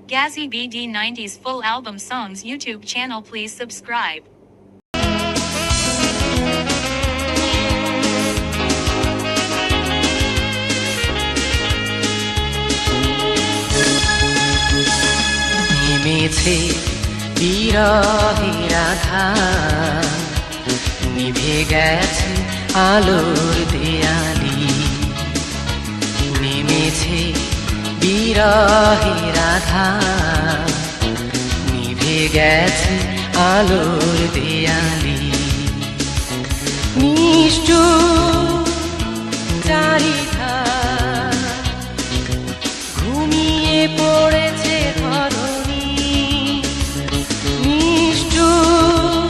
Gazzy BD 90s full album songs YouTube channel. Please subscribe. নেমেছে বিরহের আধার, নিভে গেছে আলোর দেয়ালি। নেমেছে বিরহের আধার, নিভে গেছে আলোর দেয়ালি। নিষ্ঠুর চারিধার, ঘুমিয়ে পড়েছে ধরণী। নিষ্ঠুর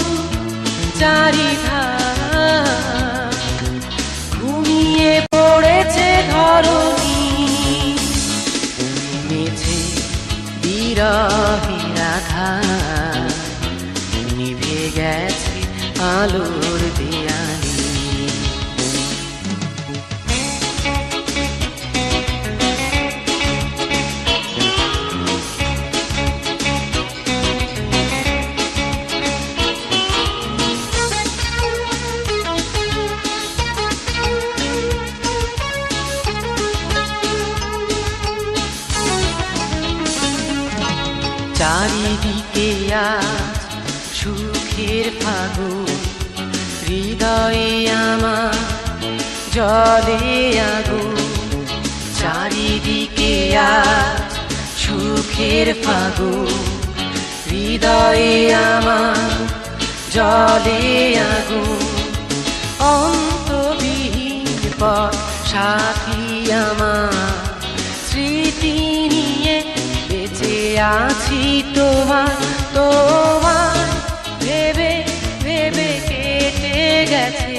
চারিধার, ঘুমিয়ে পড়েছে ধরণী। নেমেছে বিরহের আধার, নিভে গেছে আলোর দেয়ালি। চারিদিকে আজ সুখের ফাগুন, হৃদয়ে আমার জলে আগুন। চারিদিকে আজ সুখের ফাগুন, হৃদয়ে আমার জলে আগুন। অন্তবিহীন পথ সাথী আমার, স্মৃতি নিয়ে বেঁচে আছি তোমার। তোমার ভেবে ভেবে কেটে গেছে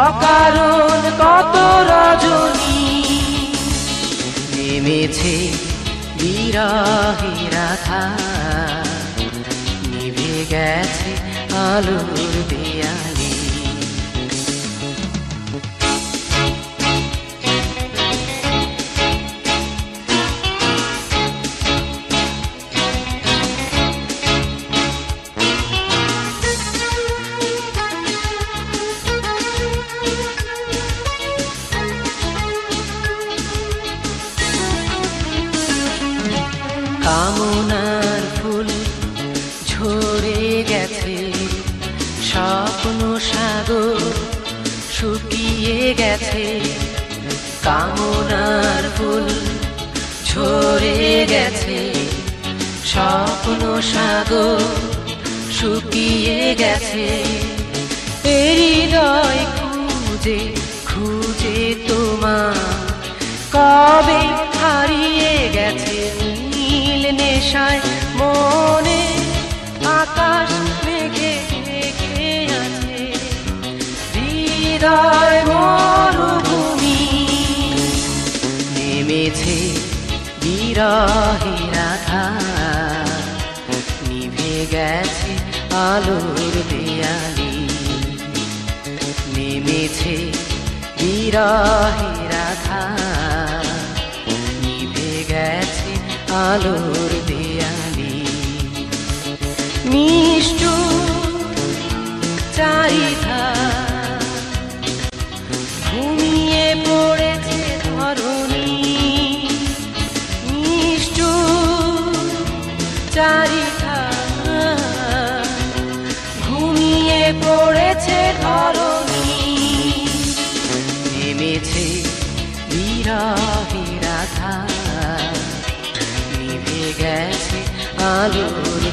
অকারণ কত রজনী। নেমেছে বিরহের আধার, নিভে গেছে আলোর দেয়ালি। কামনার ফুল ঝরে গেছে, স্বপ্ন সাগর শুকিয়ে গেছে। কামনার ফুল ঝরে গেছে, স্বপ্ন সাগর শুকিয়ে গেছে। হৃদয় খুঁজে খুঁজে তোমার কবে হারিয়ে গেছে নীল নেশায়। মনে আকাশ মেঘে ঢেকে আছে, হৃদয় মরুভূমি। নেমেছে বিরহের আধার, নিভে গেছে আলোর দেয়ালি। নেমেছে বিরহের আধার, নিভে গেছে আলোর দেয়ালি। নিষ্ঠুর চারিধার, ঘুমিয়ে পড়েছে ধরণী। নিষ্ঠুর চারিধার, ঘুমিয়ে পড়েছে ধরণী। নেমেছে বিরহের আধার, নিভে গেছে আলোর